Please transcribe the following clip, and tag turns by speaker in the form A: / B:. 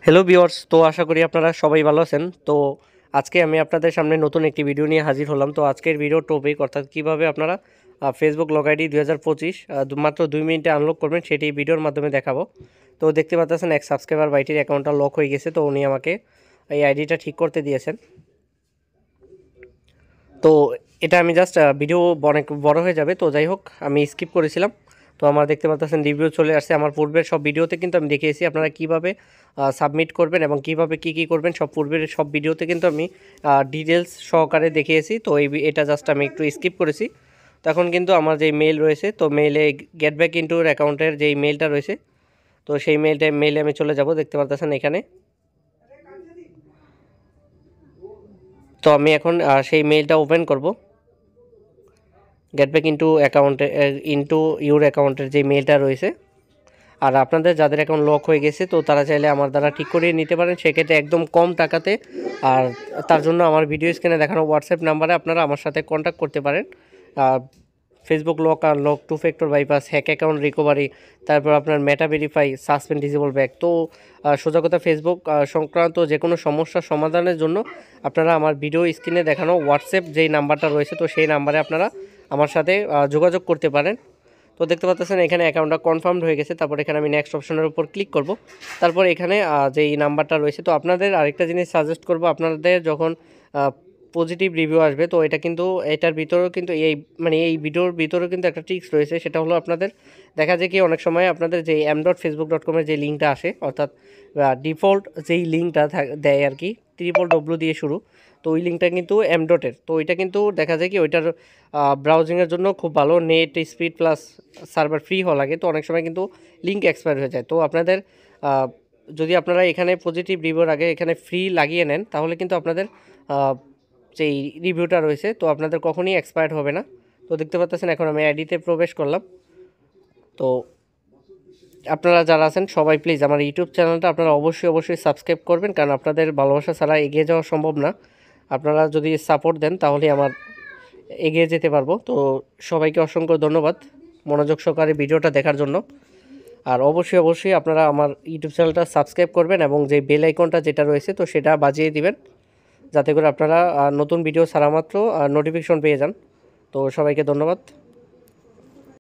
A: Hello viewers, তো আশা করি আপনারা সবাই ভালো আছেন। তো আজকে আমি আপনাদের সামনে নতুন একটি ভিডিও নিয়ে হাজির হলাম। তো আজকের ভিডিও টপিক অর্থাৎ কীভাবে আপনারা ফেসবুক লগ আইডি 2025 মাত্র 2 মিনিটে আনলক করবেন সেটি ভিডিওর মাধ্যমে দেখাবো। তো দেখতে পাচ্ছেন এক সাবস্ক্রাইবার ভাইটির অ্যাকাউন্টটা লক হয়ে গেছে, তো উনি আমাকে এই আইডিটা ঠিক করতে দিয়েছেন। তো এটা আমি জাস্ট ভিডিও অনেক বড় হয়ে যাবে, তো যাই হোক আমি স্কিপ করেছিলাম। তো আমার দেখতে পাচ্ছেন রিভিউ চলে আসছে। আমার পূর্বের সব ভিডিওতে কিন্তু আমি দেখিয়েছি আপনারা কিভাবে সাবমিট করবেন এবং কিভাবে কি করবেন, সব পূর্বের সব ভিডিওতে কিন্তু আমি ডিটেলস সহকারে দেখিয়েছি। তো এটা জাস্ট আমি একটু স্কিপ করেছি। তো এখন কিন্তু আমার যে মেল রয়েছে, তো মেলে গেট ব্যাক ইনটুর অ্যাকাউন্টের যেই মেলটা রয়েছে, তো সেই মেলে আমি চলে যাব। দেখতে পাচ্ছেন এখানে। তো আমি এখন সেই মেলটা ওপেন করব। গেট ব্যাক ইনটু ইউর অ্যাকাউন্টের যে মেলটা রয়েছে। আর আপনাদের যাদের অ্যাকাউন্ট লক হয়ে গেছে, তো তারা চাইলে আমার দ্বারা ঠিক করিয়ে নিতে পারেন, সেক্ষেত্রে একদম কম টাকাতে। আর তার জন্য আমার ভিডিও স্ক্রিনে দেখানো হোয়াটসঅ্যাপ নাম্বারে আপনারা আমার সাথে কন্ট্যাক্ট করতে পারেন। ফেসবুক লক আর lock 2 factor bypass, hack account recovery, তারপর আপনার Meta verify, suspend disable back. তো সোজা কথা ফেসবুক সংক্রান্ত যে কোনো সমস্যার সমাধানের জন্য আপনারা আমার ভিডিও স্ক্রিনে দেখানো হোয়াটসঅ্যাপ যেই নাম্বারটা রয়েছে, তো সেই নাম্বারে আপনারা আমার সাথে যোগাযোগ করতে পারেন। তো দেখতে পাচ্ছেন এখানে অ্যাকাউন্টটা কনফার্মড হয়ে গেছে। তারপর এখানে আমি নেক্সট অপশনের উপর ক্লিক করব। তারপর এখানে যেই নাম্বারটা রয়েছে, তো আপনাদের আরেকটা জিনিস সাজেস্ট করব, আপনাদের যখন পজিটিভ রিভিউ আসবে, তো এটা কিন্তু এটার ভিতরেও কিন্তু এই ভিডিওর ভিতরেও কিন্তু একটা ট্রিক্স রয়েছে। সেটা হলো আপনাদের দেখা যায় কি অনেক সময় আপনাদের যে m.facebook.com-এর যে লিঙ্কটা আসে, অর্থাৎ ডিফল্ট যেই লিঙ্কটা দেয় আর কি, www দিয়ে শুরু, তো ওই লিঙ্কটা কিন্তু m.এর। তো ওইটা কিন্তু দেখা যায় কি ওইটার ব্রাউজিংয়ের জন্য খুব ভালো, net speed plus server free হওয়া লাগে। তো অনেক সময় কিন্তু লিঙ্ক এক্সপায়ার হয়ে যায়। তো আপনাদের যদি আপনারা এখানে পজিটিভ রিভিউর আগে এখানে ফ্রি লাগিয়ে নেন, তাহলে কিন্তু আপনাদের যেই রিভিউটা রয়েছে, তো আপনাদের কখনই এক্সপায়ার্ড হবে না। তো দেখতে পাচ্ছেন এখন আমি আইডিতে প্রবেশ করলাম। তো আপনারা যারা আছেন সবাই প্লিজ আমার ইউটিউব চ্যানেলটা আপনারা অবশ্যই সাবস্ক্রাইব করবেন, কারণ আপনাদের ভালোবাসা ছাড়া এগিয়ে যাওয়া সম্ভব না। আপনারা যদি সাপোর্ট দেন তাহলে আমার এগিয়ে যেতে পারবো। তো সবাইকে অসংখ্য ধন্যবাদ মনোযোগ সহকারে ভিডিওটা দেখার জন্য। আর অবশ্যই আপনারা আমার ইউটিউব চ্যানেলটা সাবস্ক্রাইব করবেন এবং যে বেল আইকনটা যেটা রয়েছে, তো সেটা বাজিয়ে দিবেন, যাতে করে আপনারা নতুন ভিডিও ছাড়া মাত্র নোটিফিকেশন পেয়ে যান। তো সবাইকে ধন্যবাদ।